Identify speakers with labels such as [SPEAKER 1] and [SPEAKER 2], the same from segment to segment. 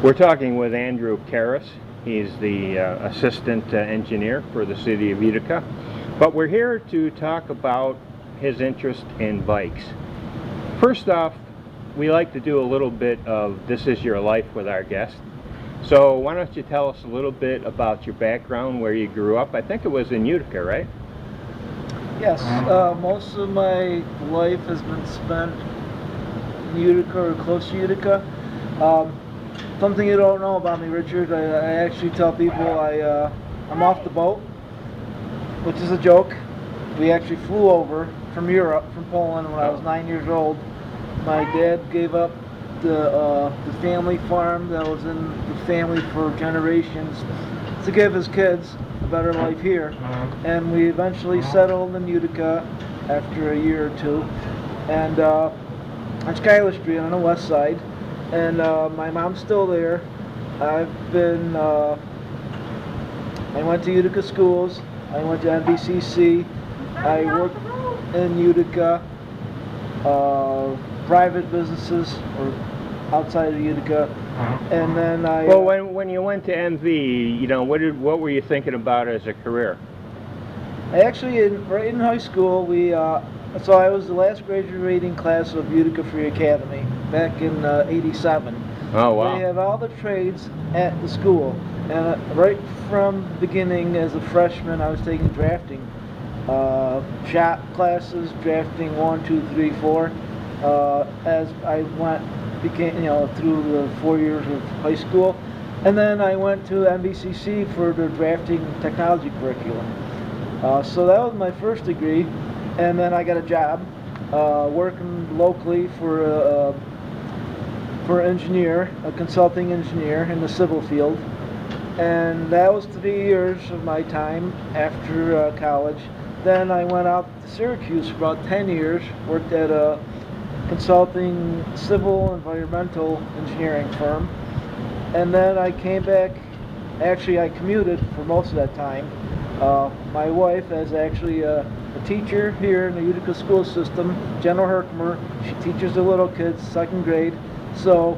[SPEAKER 1] We're talking with Andrew Karras. He's the assistant engineer for the city of Utica. But we're here to talk about his interest in bikes. First off, we like to do a little bit of This Is Your Life with our guests. So why don't you tell us a little bit about your background, where you grew up? I think it was in Utica, right?
[SPEAKER 2] Yes, most of my life has been spent in Utica or close to Utica. Something you don't know about me, Richard, I actually tell people I'm off the boat, which is a joke. We actually flew over from Europe, from Poland, when I was 9 years old. My dad gave up the family farm that was in the family for generations to give his kids a better life here. And we eventually settled in Utica after a year or two, and on Schuyler Street on the west side. And my mom's still there. I went to Utica schools. I went to NBCC. I worked in Utica, private businesses or outside of Utica, and then I.
[SPEAKER 1] Well, when you went to MV, what were you thinking about as a career?
[SPEAKER 2] Right in high school, so I was the last graduating class of Utica Free Academy back in '87.
[SPEAKER 1] Oh, wow.
[SPEAKER 2] They have all the trades at the school, and right from the beginning, as a freshman, I was taking drafting, shop classes, drafting 1, 2, 3, 4. As I became through the 4 years of high school, and then I went to MVCC for the drafting technology curriculum. So that was my first degree, and then I got a job working locally for an engineer, a consulting engineer in the civil field, and that was 3 years of my time after college. Then I went out to Syracuse for about 10 years, worked at a consulting civil environmental engineering firm, and then I came back. Actually, I commuted for most of that time. My wife is actually a teacher here in the Utica school system, General Herkimer. She teaches the little kids, second grade. So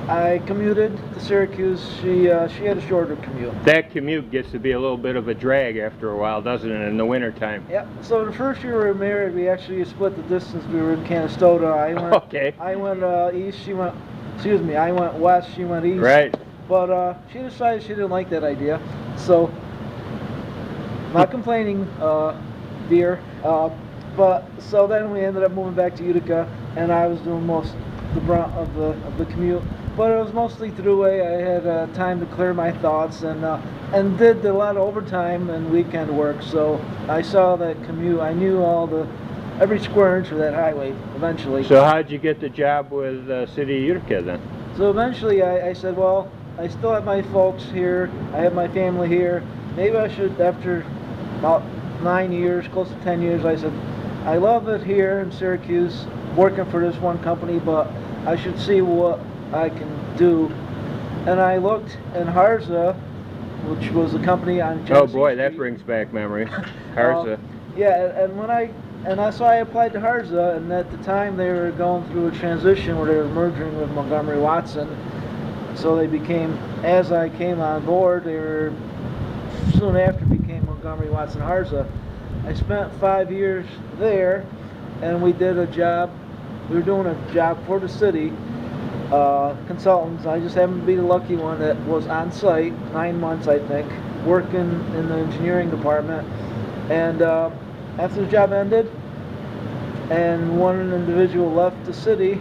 [SPEAKER 2] I commuted to Syracuse. She had a shorter commute.
[SPEAKER 1] That commute gets to be a little bit of a drag after a while, doesn't it, in the wintertime?
[SPEAKER 2] Yep. So the first year we were married, we actually split the distance. We were in Canastota. I went east. She went. Excuse me. I went west. She went east.
[SPEAKER 1] Right.
[SPEAKER 2] But she decided she didn't like that idea. So, not complaining, dear. But so then we ended up moving back to Utica, and I was doing most the brunt of the commute. But it was mostly throughway. I had time to clear my thoughts, and did a lot of overtime and weekend work. So I saw that commute. I knew every square inch of that highway eventually.
[SPEAKER 1] So how'd you get the job with City of Utica then?
[SPEAKER 2] So eventually I said, well, I still have my folks here. I have my family here. Maybe I should, after about 9 years, close to 10 years, I said, I love it here in Syracuse, working for this one company, but I should see what I can do. And I looked in Harza, which was a company on Genesee
[SPEAKER 1] Oh boy,
[SPEAKER 2] Street.
[SPEAKER 1] that brings back memories. Harza.
[SPEAKER 2] Yeah, and so I applied to Harza, and at the time they were going through a transition where they were merging with Montgomery Watson. So they became, as I came on board, they were soon after became Montgomery Watson Harza. I spent 5 years there, and we did a job. We were doing a job for the city, consultants. I just happened to be the lucky one that was on site, 9 months I think, working in the engineering department. And after the job ended, and one individual left the city,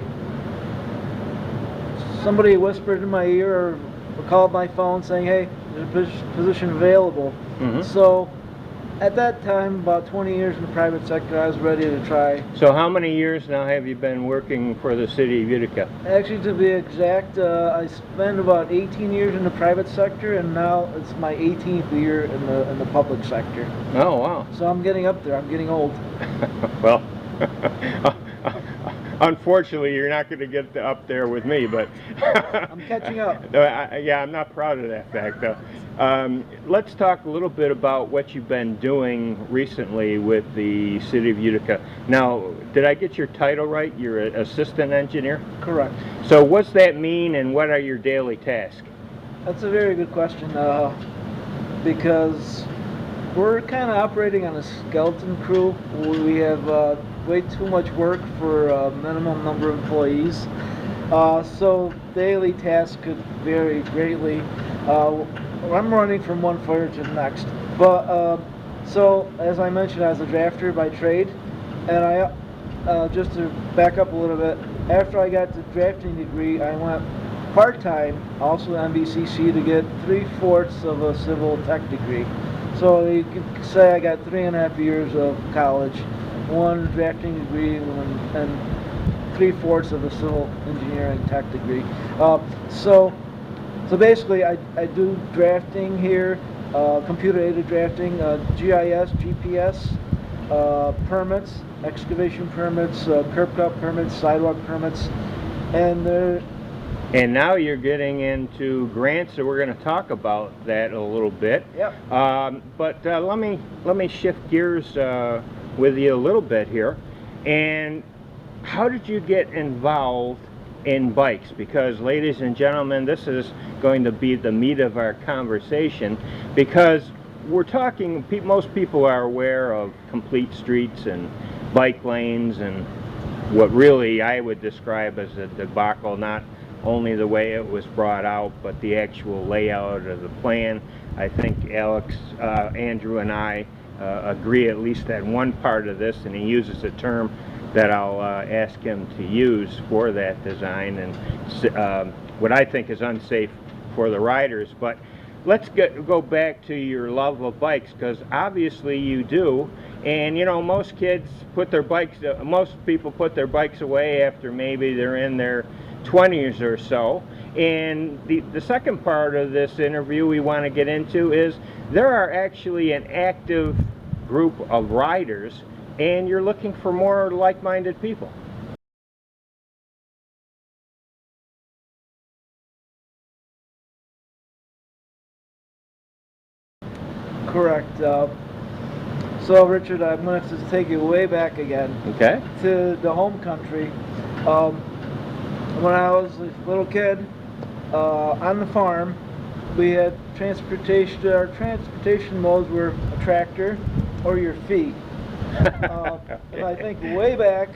[SPEAKER 2] somebody whispered in my ear or called my phone saying, hey, there's a position available.
[SPEAKER 1] Mm-hmm.
[SPEAKER 2] So at that time, about 20 years in the private sector, I was ready to try.
[SPEAKER 1] So how many years now have you been working for the City of Utica?
[SPEAKER 2] Actually, to be exact, I spent about 18 years in the private sector, and now it's my 18th year in the public sector.
[SPEAKER 1] Oh, wow.
[SPEAKER 2] So I'm getting up there. I'm getting old.
[SPEAKER 1] Well, unfortunately, you're not going to get up there with me, but
[SPEAKER 2] I'm catching up.
[SPEAKER 1] Yeah, I'm not proud of that fact, though. Let's talk a little bit about what you've been doing recently with the City of Utica. Now, did I get your title right? You're an assistant engineer?
[SPEAKER 2] Correct.
[SPEAKER 1] So what's that mean, and what are your daily tasks?
[SPEAKER 2] That's a very good question, because we're kind of operating on a skeleton crew. We have way too much work for a minimum number of employees. So daily tasks could vary greatly. I'm running from one fire to the next. But so as I mentioned, I was a drafter by trade, and I just to back up a little bit. After I got the drafting degree, I went part-time, also at MVCC, to get 3/4 of a civil tech degree. So you could say I got 3.5 years of college, one drafting degree, and 3/4 of a civil engineering tech degree. So basically, I do drafting here, computer-aided drafting, GIS, GPS, permits, excavation permits, curb cut permits, sidewalk permits, and there.
[SPEAKER 1] And now you're getting into grants, so we're going to talk about that a little bit.
[SPEAKER 2] Yep.
[SPEAKER 1] But let me shift gears with you a little bit here. And how did you get involved in bikes? Because, ladies and gentlemen, this is going to be the meat of our conversation, because we're talking, most people are aware of complete streets and bike lanes and what really I would describe as a debacle, not only the way it was brought out, but the actual layout of the plan. I think Alex, Andrew, and I agree at least at one part of this, and he uses a term that I'll ask him to use for that design, and what I think is unsafe for the riders. But let's go back to your love of bikes, because obviously you do. And you know, most people put their bikes away after maybe they're in their 20s or so. And the second part of this interview we want to get into is there are actually an active group of riders, and you're looking for more like-minded people.
[SPEAKER 2] Correct. So, Richard, I'm going to have to take you way back again.
[SPEAKER 1] Okay.
[SPEAKER 2] To the home country. When I was a little kid, on the farm, we had transportation. Our transportation modes were a tractor or your feet. And I think way back,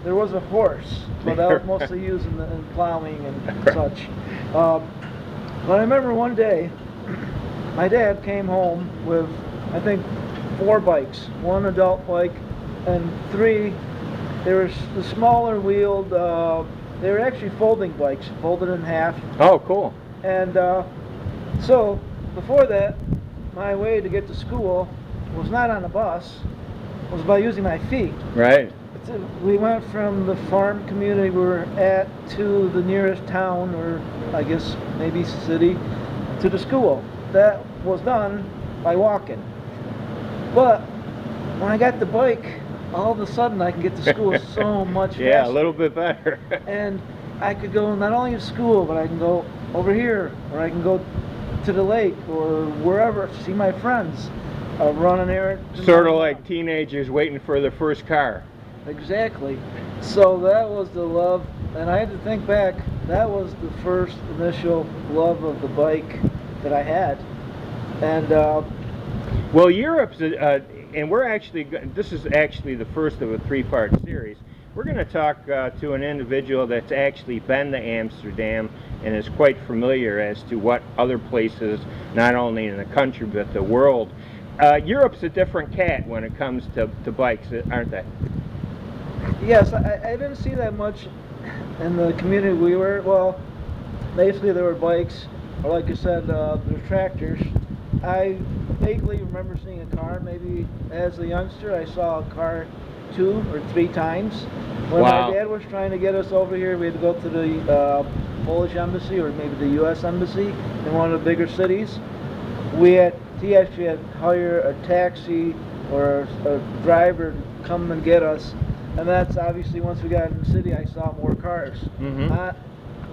[SPEAKER 2] there was a horse, but that was mostly used in plowing and such. But I remember one day, my dad came home with, I think, 4 bikes, 1 adult bike, and 3, they were the smaller wheeled, they were actually folding bikes, folded in half.
[SPEAKER 1] Oh, cool.
[SPEAKER 2] And so, before that, my way to get to school was not on a bus, was by using my feet.
[SPEAKER 1] Right.
[SPEAKER 2] We went from the farm community we were at to the nearest town, or I guess maybe city, to the school. That was done by walking. But when I got the bike, all of a sudden I can get to school so much faster.
[SPEAKER 1] Yeah, a little bit better.
[SPEAKER 2] And I could go not only to school, but I can go over here, or I can go to the lake, or wherever, to see my friends, run an errand.
[SPEAKER 1] Sort of like teenagers waiting for their first car.
[SPEAKER 2] Exactly. So that was the love, and I had to think back, that was the first initial love of the bike that I had. And
[SPEAKER 1] well, Europe's, and we're actually, this is actually the first of a 3-part series. We're going to talk to an individual that's actually been to Amsterdam and is quite familiar as to what other places, not only in the country but the world. Europe's a different cat when it comes to bikes, aren't they?
[SPEAKER 2] Yes, I didn't see that much in the community we were. Well, basically there were bikes, or like you said, there were tractors. I vaguely remember seeing a car. Maybe as a youngster I saw a car 2 or 3 times. When
[SPEAKER 1] Wow.
[SPEAKER 2] my dad was trying to get us over here, we had to go to the Polish embassy, or maybe the U.S. embassy in one of the bigger cities. He actually had to hire a taxi or a driver to come and get us. And that's obviously, once we got in the city, I saw more cars.
[SPEAKER 1] Mm-hmm.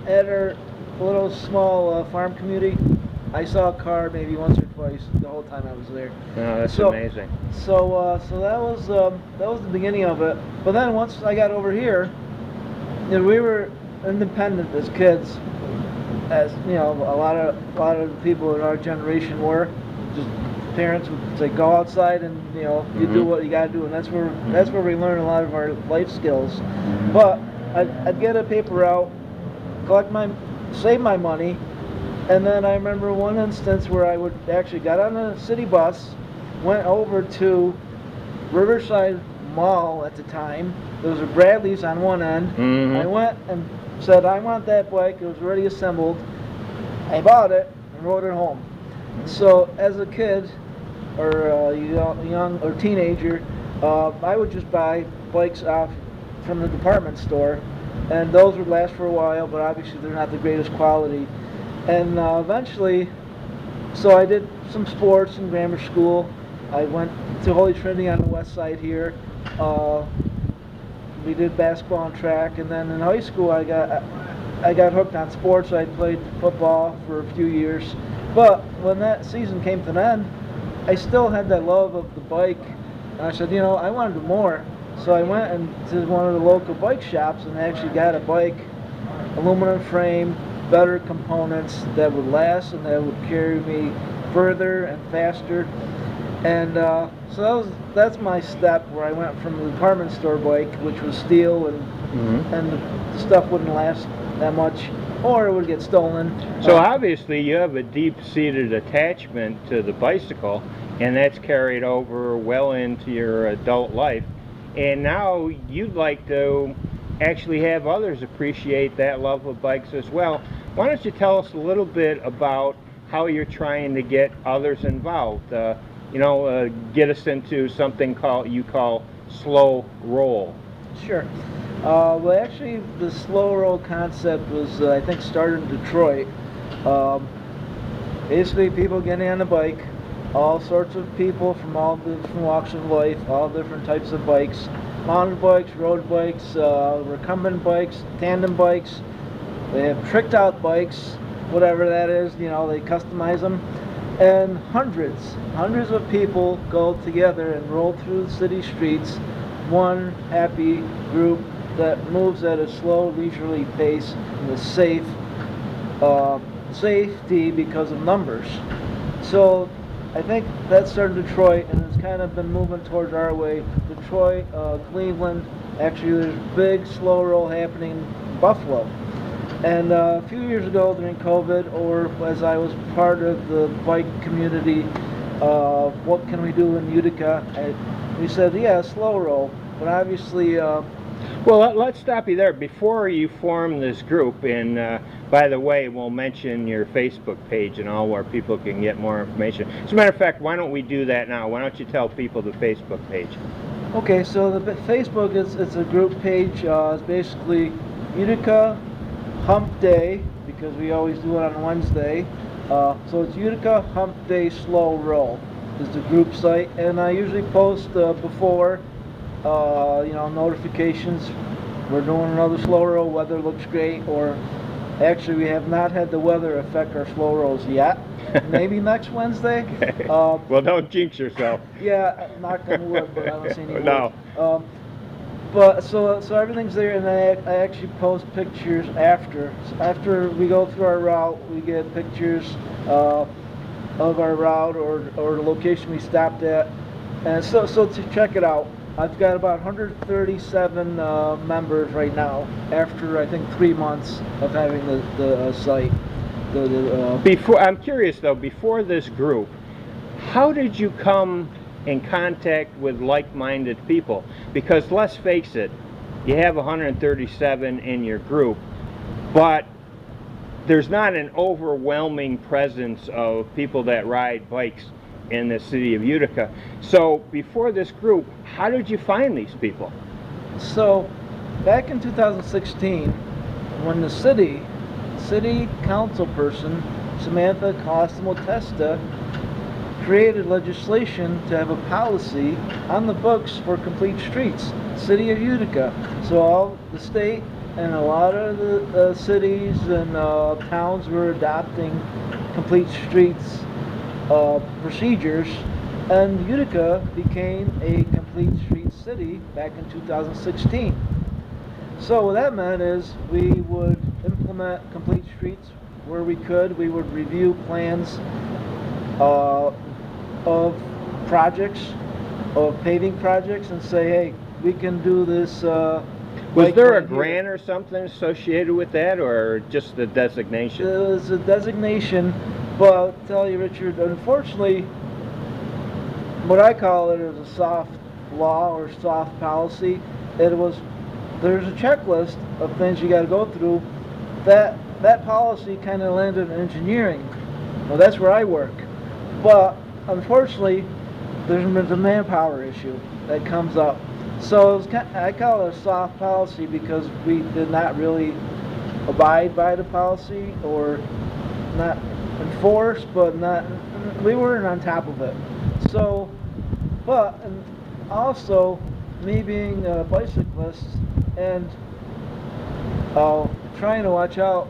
[SPEAKER 2] At our little small farm community, I saw a car maybe once or twice the whole time I was there.
[SPEAKER 1] No, that's
[SPEAKER 2] So-
[SPEAKER 1] amazing.
[SPEAKER 2] So that was the beginning of it. But then once I got over here, you know, we were independent as kids, as you know, a lot of the people in our generation were. Just parents would say, go outside and you know, you do what you got to do, and that's where we learn a lot of our life skills. But I'd get a paper route, save my money, and then I remember one instance where I would actually got on a city bus, went over to Riverside Mall at the time. There was a Bradley's on one end. I went and said, I want that bike. It was already assembled. I bought it and rode it home. So as a kid, or young or teenager, I would just buy bikes off from the department store, and those would last for a while, but obviously they're not the greatest quality. And eventually, so I did some sports in grammar school. I went to Holy Trinity on the west side here. We did basketball and track, and then in high school I got hooked on sports. I played football for a few years, but when that season came to an end, I still had that love of the bike, and I said, you know, I want to do more. So I went to one of the local bike shops and actually got a bike, aluminum frame, better components that would last and that would carry me further and faster. And so that's my step where I went from the department store bike, which was steel and the stuff wouldn't last that much, or it would get stolen.
[SPEAKER 1] So obviously you have a deep-seated attachment to the bicycle, and that's carried over well into your adult life. And now you'd like to actually have others appreciate that love of bikes as well. Why don't you tell us a little bit about how you're trying to get others involved? Get us into something you call slow roll.
[SPEAKER 2] Sure. Well, actually, the slow roll concept was, I think, started in Detroit. Basically, people getting on a bike, all sorts of people from all different walks of life, all different types of bikes, mountain bikes, road bikes, recumbent bikes, tandem bikes. They have tricked out bikes, whatever that is, you know, they customize them. And hundreds of people go together and roll through the city streets, one happy group that moves at a slow, leisurely pace with safety because of numbers. So I think that started in Detroit, and it's kind of been moving towards our way. Detroit, Cleveland, actually there's a big slow roll happening in Buffalo. And a few years ago during COVID, or as I was part of the bike community, what can we do in Utica? We said, yeah, slow roll. But obviously...
[SPEAKER 1] Well, let's stop you there. Before you form this group, and by the way, we'll mention your Facebook page and all where people can get more information. As a matter of fact, why don't we do that now? Why don't you tell people the Facebook page?
[SPEAKER 2] Okay, so the Facebook, it's a group page. It's basically Utica Hump Day, because we always do it on Wednesday. So it's Utica Hump Day Slow Roll is the group site, and I usually post before, notifications. We're doing another slow roll, weather looks great, or actually we have not had the weather affect our slow rolls yet. Maybe next Wednesday.
[SPEAKER 1] Okay. Well, don't jinx yourself.
[SPEAKER 2] Yeah, knock on wood, but I don't see any wood.
[SPEAKER 1] No.
[SPEAKER 2] But so everything's there, and I actually post pictures after. So after we go through our route, we get pictures of our route or the location we stopped at, and so to check it out. I've got about 137 members right now after I think 3 months of having the site.
[SPEAKER 1] I'm curious though. Before this group, how did you come in contact with like-minded people? Because let's face it, you have 137 in your group, but there's not an overwhelming presence of people that ride bikes in the city of Utica. So before this group, how did you find these people?
[SPEAKER 2] So back in 2016, when the city council person Samantha Costa-Motesta created legislation to have a policy on the books for complete streets, city of Utica. So all the state and a lot of the cities and towns were adopting complete streets procedures, and Utica became a complete street city back in 2016. So what that meant is we would implement complete streets where we could. We would review plans of projects, of paving projects, and say, hey, we can do this.
[SPEAKER 1] Was there a grant or something associated with that, or just the designation?
[SPEAKER 2] It was a designation, but I'll tell you, Richard, unfortunately, what I call it is a soft law or soft policy. There's a checklist of things you got to go through. That policy kind of landed in engineering. Well, that's where I work, but unfortunately, there's a manpower issue that comes up. So I call it a soft policy because we did not really abide by the policy, or not enforce, but we weren't on top of it. So, and also me being a bicyclist and trying to watch out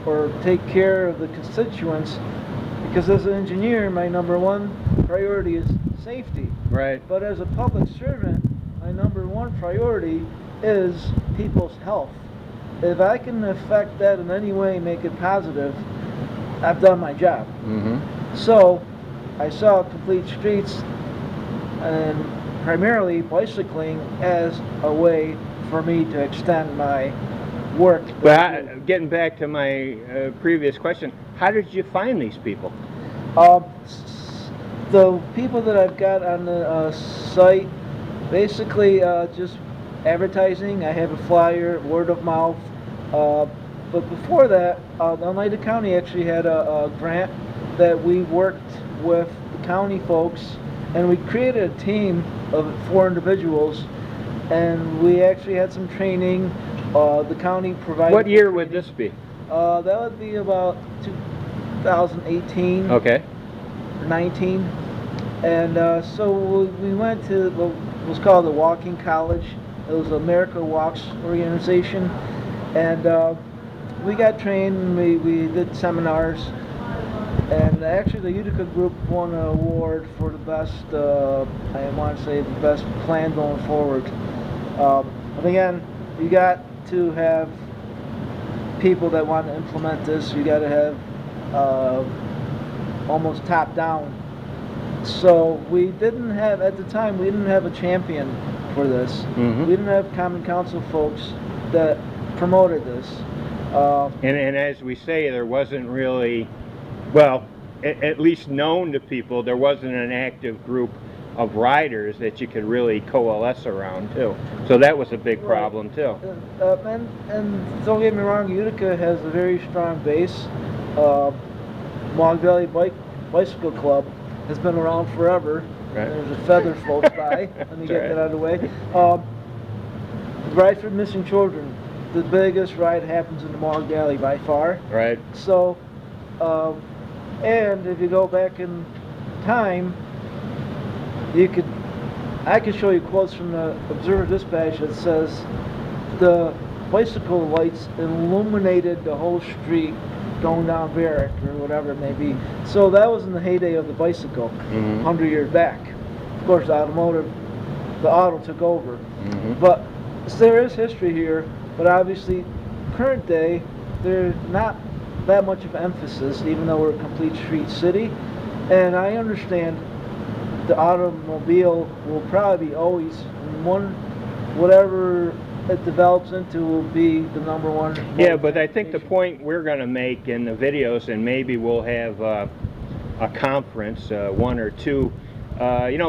[SPEAKER 2] or take care of the constituents, because as an engineer, my number one priority is safety.
[SPEAKER 1] Right.
[SPEAKER 2] But as a public servant, my number one priority is people's health. If I can affect that in any way, make it positive, I've done my job.
[SPEAKER 1] Mm-hmm.
[SPEAKER 2] So I saw complete streets and primarily bicycling as a way for me to extend my work.
[SPEAKER 1] But getting back to my previous question, how did you find these people?
[SPEAKER 2] The people that I've got on the site, basically just advertising. I have a flyer, word of mouth. But before that, Oneida County actually had a grant that we worked with the county folks, and we created a team of 4 individuals, and we actually had some training. The county provided.
[SPEAKER 1] What year would this be?
[SPEAKER 2] That would be about 2018.
[SPEAKER 1] Okay.
[SPEAKER 2] 19. And so we went to what was called the Walking College. It was America Walks organization, and we got trained, and we did seminars, and actually the Utica group won an award for the best, I want to say the best plan going forward. And again, you got to have people that want to implement this. You got to have almost top down. So we didn't have, at the time, we didn't have a champion for this.
[SPEAKER 1] Mm-hmm.
[SPEAKER 2] We didn't have Common Council folks that promoted this.
[SPEAKER 1] And as we say, there wasn't really, well, at least known to people, there wasn't an active group of riders that you could really coalesce around too. So that was a big problem too.
[SPEAKER 2] And don't get me wrong, Utica has a very strong base. Mohawk Valley Bicycle Club has been around forever.
[SPEAKER 1] Right.
[SPEAKER 2] There's a feather floats by. Let me get that out of the way. Ride for Missing Children. The biggest ride happens in the Mohawk Valley by far.
[SPEAKER 1] Right.
[SPEAKER 2] So, and if you go back in time, I could show you quotes from the Observer Dispatch that says the bicycle lights illuminated the whole street going down Barrack or whatever it may be. So that was in the heyday of the bicycle, 100 years back. Of course, the auto took over.
[SPEAKER 1] Mm-hmm.
[SPEAKER 2] But so there is history here, but obviously, current day, there's not that much of emphasis, even though we're a complete street city. And I understand the automobile will probably be always whatever it develops into will be the number one.
[SPEAKER 1] Yeah, but I think the point we're going to make in the videos, and maybe we'll have a conference, 1 or 2,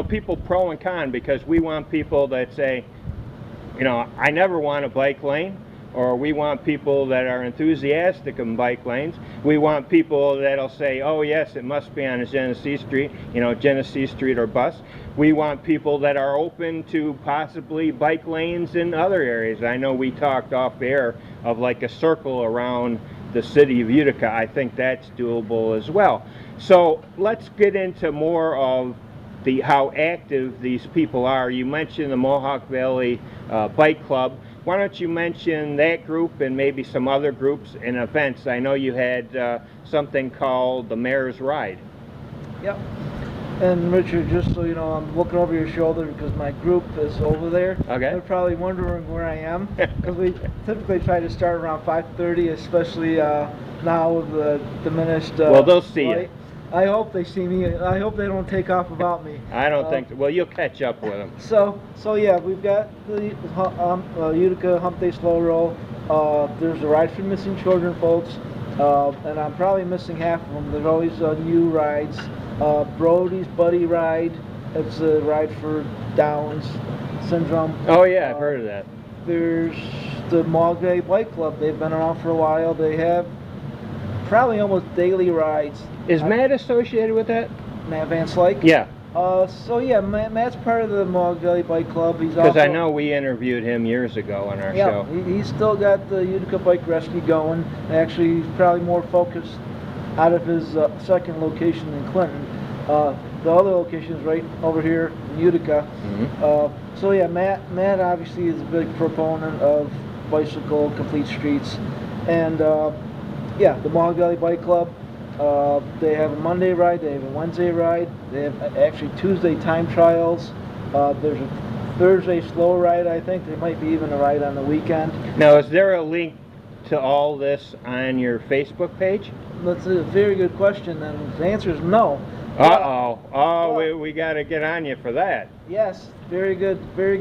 [SPEAKER 1] people pro and con, because we want people that say, I never want a bike lane, or we want people that are enthusiastic in bike lanes. We want people that'll say, oh yes, it must be on a Genesee Street, Genesee Street or bus. We want people that are open to possibly bike lanes in other areas. I know we talked off air of like a circle around the city of Utica. I think that's doable as well. So let's get into more of how active these people are. You mentioned the Mohawk Valley Bike Club. why don't you mention that group and maybe some other groups and events? I know you had something called the Mayor's Ride.
[SPEAKER 2] Yep. And Richard, just so you know, I'm looking over your shoulder because my group is over there.
[SPEAKER 1] Okay.
[SPEAKER 2] They're probably wondering where I am because we typically try to start around 5:30, especially now with the diminished
[SPEAKER 1] Well, they'll see you.
[SPEAKER 2] light. I hope they see me. I hope they don't take off without me.
[SPEAKER 1] I don't think so. Well, you'll catch up with them.
[SPEAKER 2] So yeah, we've got the Utica Hump Day Slow Roll. There's a ride for missing children, folks, and I'm probably missing half of them. There's always new rides. Brody's Buddy Ride. It's a ride for Downs syndrome.
[SPEAKER 1] Oh yeah, I've heard of that.
[SPEAKER 2] There's the Maugay Bike Club. They've been around for a while. They have probably almost daily rides.
[SPEAKER 1] Is Matt associated with that?
[SPEAKER 2] Matt Van Slyke?
[SPEAKER 1] Yeah.
[SPEAKER 2] So yeah, Matt's part of the Maugay Bike Club. He's
[SPEAKER 1] Because
[SPEAKER 2] also,
[SPEAKER 1] I know we interviewed him years ago on our show.
[SPEAKER 2] He's still got the Utica Bike Rescue going. Actually, he's probably more focused out of his second location in Clinton. The other location is right over here in Utica. So yeah, Matt obviously is a big proponent of bicycle complete streets, and yeah, the Maugay Bike Club. They have a Monday ride, they have a Wednesday ride, they have actually Tuesday time trials. There's a Thursday slow ride, I think. There might be even a ride on the weekend.
[SPEAKER 1] Now, is there a link to all this on your Facebook page?
[SPEAKER 2] That's a very good question, and the answer is no.
[SPEAKER 1] We got to get on you for that.
[SPEAKER 2] Yes, very good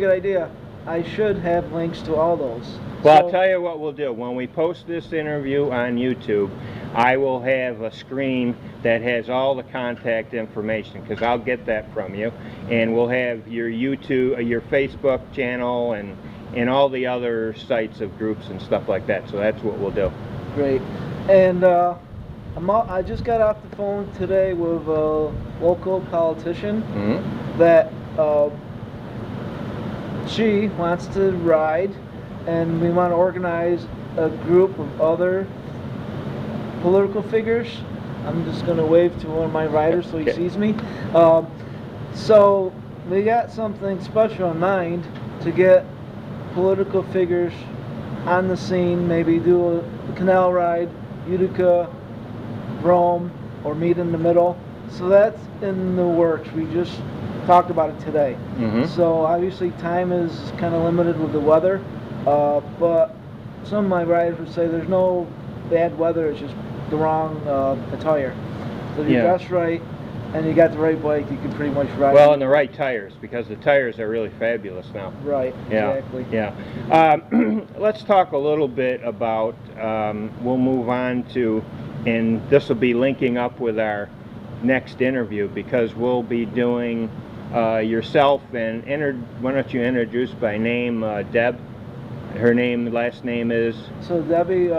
[SPEAKER 2] idea. I should have links to all those.
[SPEAKER 1] Well,
[SPEAKER 2] So-
[SPEAKER 1] I'll tell you what we'll do. When we post this interview on YouTube, I will have a screen that has all the contact information, because I'll get that from you, and we'll have your YouTube, your Facebook channel, and all the other sites of groups and stuff like that. So that's what we'll do.
[SPEAKER 2] Great. And I just got off the phone today with a local politician that she wants to ride, and we want to organize a group of other political figures. I'm just going to wave to one of my riders so he sees me. So we got something special in mind to get political figures on the scene, maybe do a canal ride, Utica, Rome, or meet in the middle. So that's in the works. We just talked about it today. So obviously time is kind of limited with the weather, but some of my riders would say there's no bad weather, it's just the wrong attire. So if you dress right and you got the right bike, you can pretty much ride.
[SPEAKER 1] Well, and the right tires, because the tires are really fabulous now.
[SPEAKER 2] Right,
[SPEAKER 1] Yeah,
[SPEAKER 2] exactly.
[SPEAKER 1] yeah. Let's talk a little bit about, we'll move on to, and this will be linking up with our next interview, because we'll be doing yourself, and why don't you introduce by name Deb? Her last name is?
[SPEAKER 2] So Debbie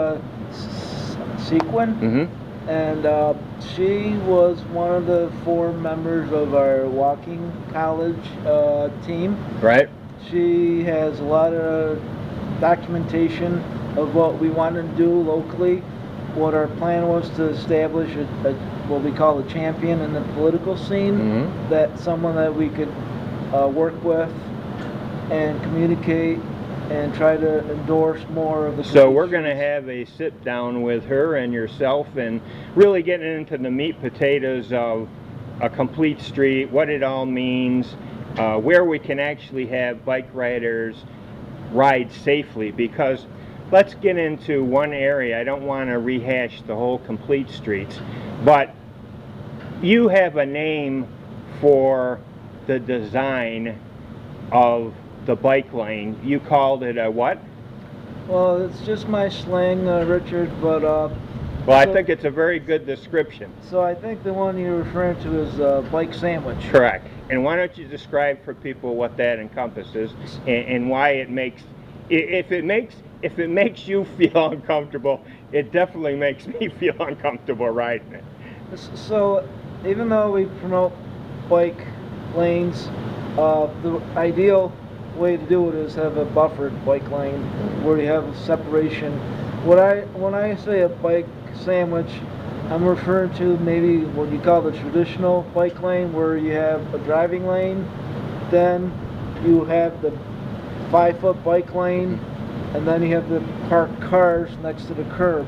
[SPEAKER 2] Sequin, and she was one of the 4 members of our walking college team.
[SPEAKER 1] Right.
[SPEAKER 2] She has a lot of documentation of what we want to do locally. What our plan was to establish what we call a champion in the political scene, that someone that we could work with and communicate and try to endorse more of the.
[SPEAKER 1] So we're going to have a sit down with her and yourself, and really getting into the meat potatoes of a complete street, what it all means, where we can actually have bike riders ride safely. Because let's get into one area. I don't want to rehash the whole complete streets, but you have a name for the design of the bike lane. You called it a what?
[SPEAKER 2] Well, it's just my slang, Richard, but
[SPEAKER 1] well, I think it's a very good description.
[SPEAKER 2] So I think the one you're referring to is bike sandwich.
[SPEAKER 1] Correct. And why don't you describe for people what that encompasses, and why it makes, if it makes you feel uncomfortable, it definitely makes me feel uncomfortable riding it.
[SPEAKER 2] So even though we promote bike lanes, the ideal way to do it is have a buffered bike lane where you have a separation. When I say a bike sandwich, I'm referring to maybe what you call the traditional bike lane, where you have a driving lane, then you have the 5-foot bike lane, and then you have the parked cars next to the curb.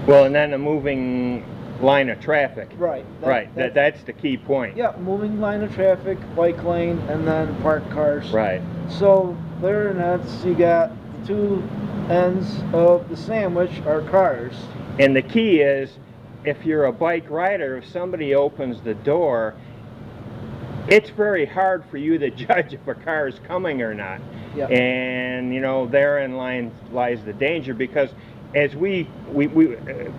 [SPEAKER 1] Well, and then a moving line of traffic.
[SPEAKER 2] Right.
[SPEAKER 1] Right. That's the key point.
[SPEAKER 2] Yeah, moving line of traffic, bike lane, and then parked cars.
[SPEAKER 1] Right.
[SPEAKER 2] So there, and that's, you got the two ends of the sandwich are cars.
[SPEAKER 1] And the key is, if you're a bike rider, if somebody opens the door, it's very hard for you to judge if a car is coming or not.
[SPEAKER 2] Yeah.
[SPEAKER 1] And, you know, therein lies the danger, because as we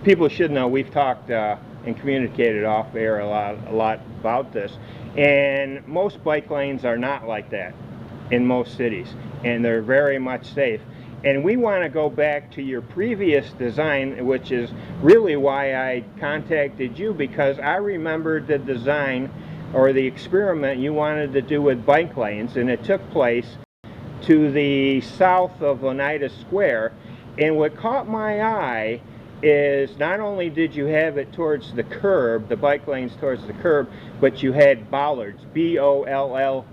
[SPEAKER 1] people should know, we've talked and communicated off air a lot about this, and most bike lanes are not like that in most cities, and they're very much safe. And we want to go back to your previous design, which is really why I contacted you, because I remembered the design or the experiment you wanted to do with bike lanes, and it took place to the south of Oneida Square. And what caught my eye is not only did you have it towards the curb, the bike lanes towards the curb, but you had bollards, bollards.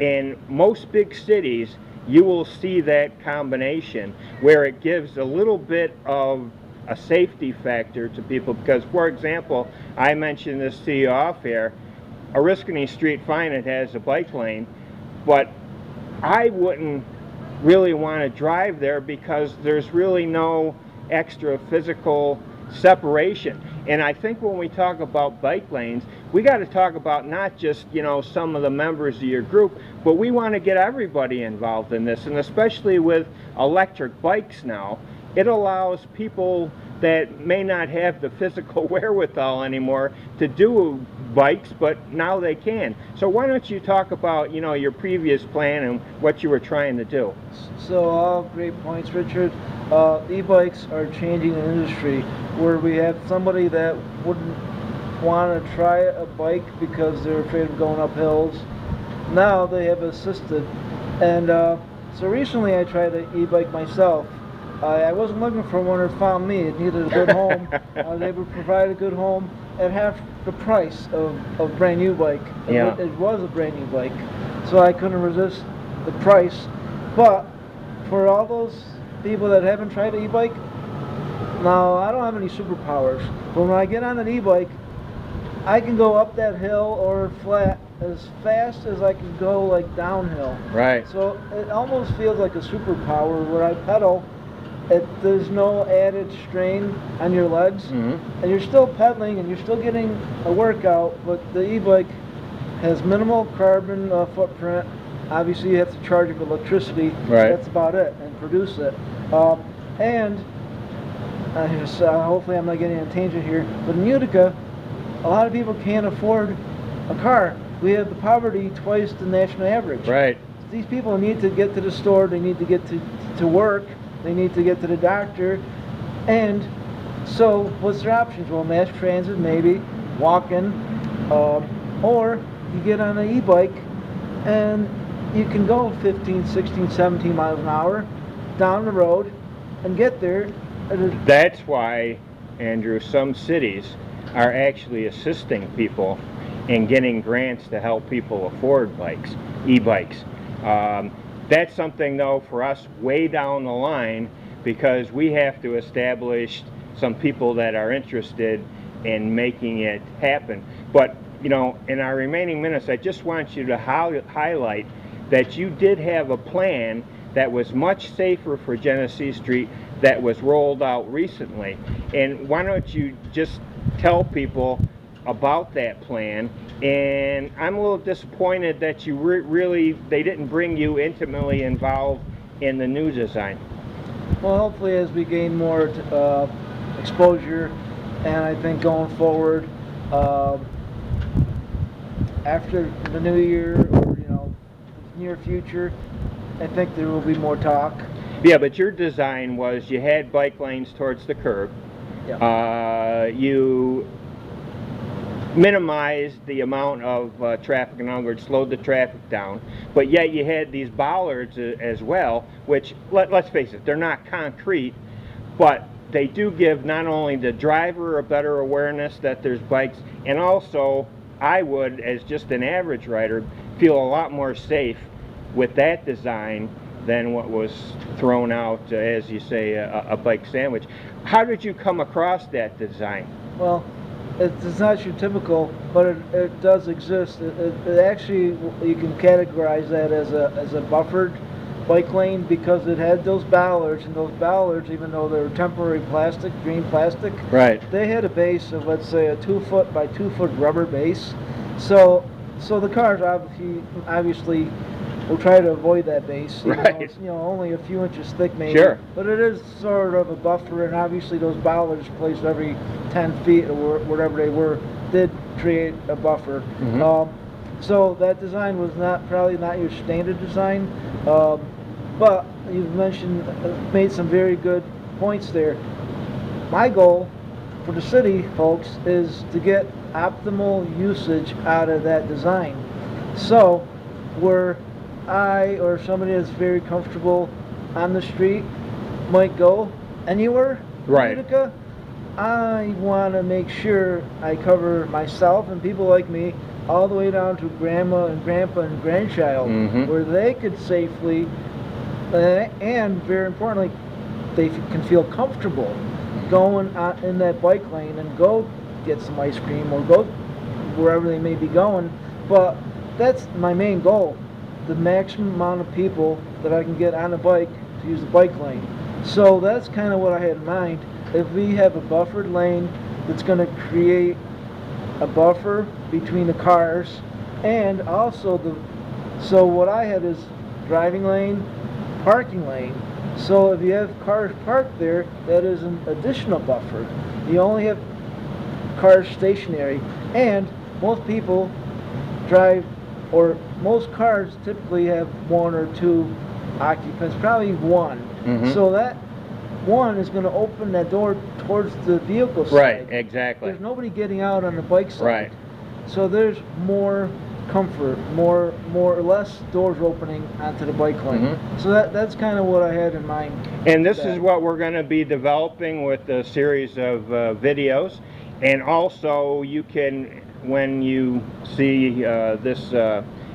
[SPEAKER 1] In most big cities, you will see that combination where it gives a little bit of a safety factor to people, because, for example, I mentioned this to you off here, Genesee Street, fine, it has a bike lane, but I wouldn't really want to drive there because there's really no extra physical separation. And I think when we talk about bike lanes, we got to talk about not just, you know, some of the members of your group, but we want to get everybody involved in this. And especially with electric bikes now, it allows people that may not have the physical wherewithal anymore to do bikes, but now they can. So why don't you talk about, you know, your previous plan and what you were trying to do?
[SPEAKER 2] So all great points, Richard. E-bikes are changing the industry, where we have somebody that wouldn't want to try a bike because they're afraid of going up hills. Now they have assisted. And so recently I tried an e-bike myself. I wasn't looking for one that found me. It needed a good home. They would provide a good home at half the price of a brand new bike.
[SPEAKER 1] Yeah.
[SPEAKER 2] It was a brand new bike, so I couldn't resist the price. But for all those people that haven't tried an e-bike, now I don't have any superpowers, but when I get on an e-bike, I can go up that hill or flat as fast as I can go, like, downhill.
[SPEAKER 1] Right.
[SPEAKER 2] So it almost feels like a superpower where I pedal. There's no added strain on your legs, and you're still pedaling and you're still getting a workout, but the e-bike has minimal carbon footprint. Obviously you have to charge it with electricity.
[SPEAKER 1] Right.
[SPEAKER 2] That's about it, and produce it. And hopefully I'm not getting on a tangent here, but in Utica, a lot of people can't afford a car. We have the poverty twice the national average.
[SPEAKER 1] Right.
[SPEAKER 2] These people need to get to the store, they need to get to work, they need to get to the doctor, and so what's their options? Well, mass transit, maybe, walking, or you get on an e-bike and you can go 15, 16, 17 miles an hour down the road and get there.
[SPEAKER 1] That's why, Andrew, some cities are actually assisting people in getting grants to help people afford bikes, e-bikes. That's something, though, for us way down the line, because we have to establish some people that are interested in making it happen. But, you know, in our remaining minutes, I just want you to highlight that you did have a plan that was much safer for Genesee Street that was rolled out recently. And why don't you just tell people about that plan? And I'm a little disappointed that you they didn't bring you intimately involved in the new design.
[SPEAKER 2] Well, hopefully as we gain more exposure, and I think going forward, after the new year, or, you know, near future, I think there will be more talk.
[SPEAKER 1] Yeah, but your design was you had bike lanes towards the curb.
[SPEAKER 2] Yeah.
[SPEAKER 1] You minimized the amount of traffic, in other words, slowed the traffic down, but yet you had these bollards as well, which, let's face it, they're not concrete, but they do give not only the driver a better awareness that there's bikes, and also I would, as just an average rider, feel a lot more safe with that design than what was thrown out, as you say, a bike sandwich. How did you come across that design?
[SPEAKER 2] Well, it's not your typical, but it does exist. It actually, you can categorize that as a buffered bike lane because it had those ballards, and those ballards, even though they were temporary plastic, green plastic,
[SPEAKER 1] Right.
[SPEAKER 2] they had a base of, let's say, a 2 foot by 2 foot rubber base. So the cars obviously will try to avoid that base. Even though it's, only a few inches thick maybe.
[SPEAKER 1] Sure.
[SPEAKER 2] But it is sort of a buffer, and obviously those ballards placed every 10 feet or whatever they were did create a buffer. So that design was probably not your standard design, but you've made some very good points there. My goal for the city, folks, is to get optimal usage out of that design. So where I or somebody that's very comfortable on the street might go anywhere
[SPEAKER 1] Right.
[SPEAKER 2] in Utica, I want to make sure I cover myself and people like me all the way down to grandma and grandpa and grandchild, where they could safely and very importantly, they can feel comfortable going out in that bike lane and go get some ice cream or go wherever they may be going. But that's my main goal, the maximum amount of people that I can get on a bike to use the bike lane. So that's kind of what I had in mind. If we have a buffered lane that's going to create a buffer between the cars, and also so what I had is driving lane, parking lane. So if you have cars parked there, that is an additional buffer. You only have cars stationary, and most people drive, or most cars typically have 1 or 2 occupants, probably 1. So that 1 is going to open that door towards the vehicle side.
[SPEAKER 1] Right, exactly.
[SPEAKER 2] There's nobody getting out on the bike side.
[SPEAKER 1] Right.
[SPEAKER 2] So there's more comfort, more or less doors opening onto the bike lane. So that's kind of what I had in mind.
[SPEAKER 1] And this is what we're going to be developing with a series of videos. And also you can, when you see this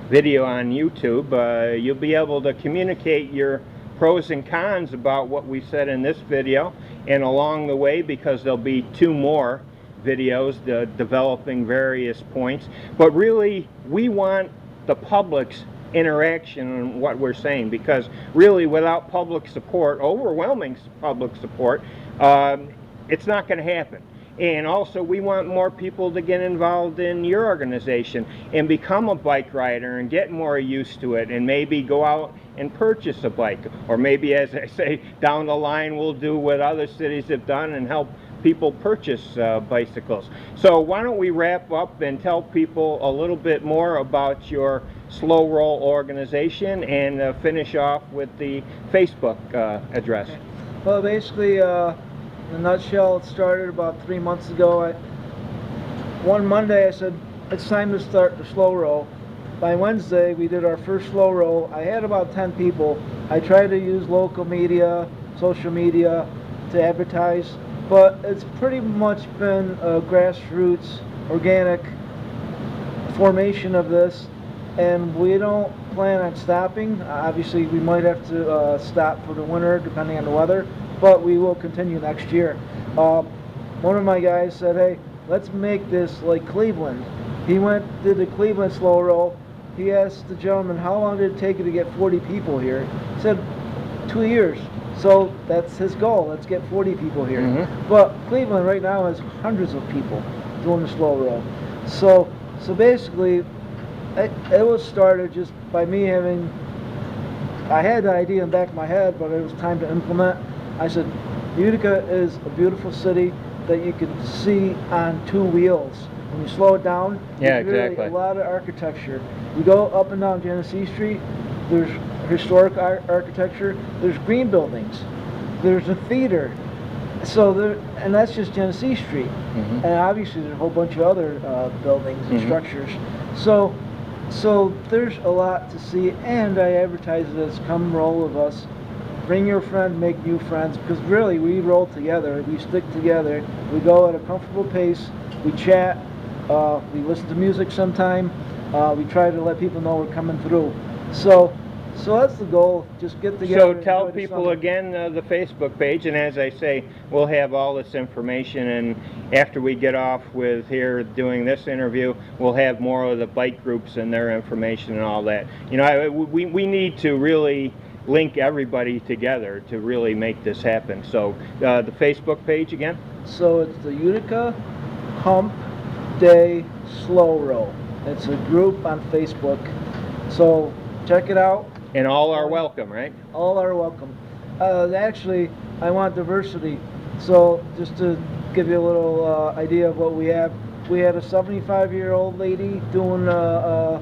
[SPEAKER 1] video on YouTube, you'll be able to communicate your pros and cons about what we said in this video, and along the way, because there'll be 2 more videos developing various points. But really, we want the public's interaction on what we're saying, because really without public support, overwhelming public support, it's not going to happen. And also, we want more people to get involved in your organization and become a bike rider and get more used to it, and maybe go out and purchase a bike. Or maybe, as I say, down the line we'll do what other cities have done and help people purchase bicycles. So why don't we wrap up and tell people a little bit more about your Slow Roll organization, and finish off with the Facebook address.
[SPEAKER 2] Well, basically, in a nutshell, it started about 3 months ago. One Monday I said, it's time to start the Slow Roll. By Wednesday, we did our first Slow Roll. I had about 10 people. I tried to use local media, social media to advertise, but it's pretty much been a grassroots, organic formation of this, and we don't plan on stopping. Obviously, we might have to stop for the winter, depending on the weather, but we will continue next year. One of my guys said, hey, let's make this like Cleveland. He did the Cleveland Slow Roll. He asked the gentleman, how long did it take you to get 40 people here? He said, 2 years. So that's his goal. Let's get 40 people here. But Cleveland right now has hundreds of people doing the Slow Roll. So basically, it was started just by me I had the idea in the back of my head, but it was time to implement. I said, Utica is a beautiful city that you can see on 2 wheels. When you slow it down, there's really a lot of architecture. You go up and down Genesee Street, there's historic architecture, there's green buildings, there's a theater. And that's just Genesee Street. And obviously there's a whole bunch of other buildings and structures. So there's a lot to see, and I advertise it as come roll with us. Bring your friend, make new friends, because really we roll together, we stick together, we go at a comfortable pace, we chat, we listen to music sometime, we try to let people know we're coming through. So So that's the goal. Just get together.
[SPEAKER 1] So
[SPEAKER 2] and
[SPEAKER 1] tell
[SPEAKER 2] enjoy the
[SPEAKER 1] people
[SPEAKER 2] summer.
[SPEAKER 1] again the Facebook page, and as I say, we'll have all this information, and after we get off with here doing this interview, we'll have more of the bike groups and their information and all that. You know, we need to really link everybody together to really make this happen. So the Facebook page again?
[SPEAKER 2] So it's the Utica Hump Day Slow Row. It's a group on Facebook. So check it out.
[SPEAKER 1] And all are welcome, right?
[SPEAKER 2] All are welcome. Actually, I want diversity. So just to give you a little idea of what we have, we had a 75-year-old lady doing a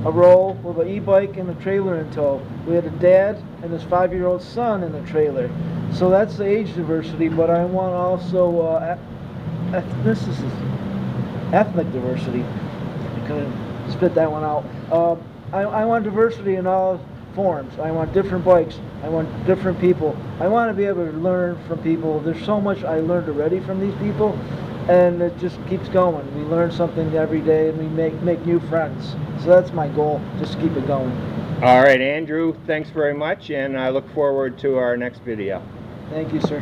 [SPEAKER 2] roll with an e-bike and a trailer in tow. We had a dad and his 5-year-old son in the trailer. So that's the age diversity, but I want also ethnic diversity. I couldn't spit that one out. I want diversity in all forms. I want different bikes. I want different people. I want to be able to learn from people. There's so much I learned already from these people, and it just keeps going. We learn something every day, and we make new friends. So that's my goal, just keep it going.
[SPEAKER 1] All right, Andrew, thanks very much, and I look forward to our next video.
[SPEAKER 2] Thank you, sir.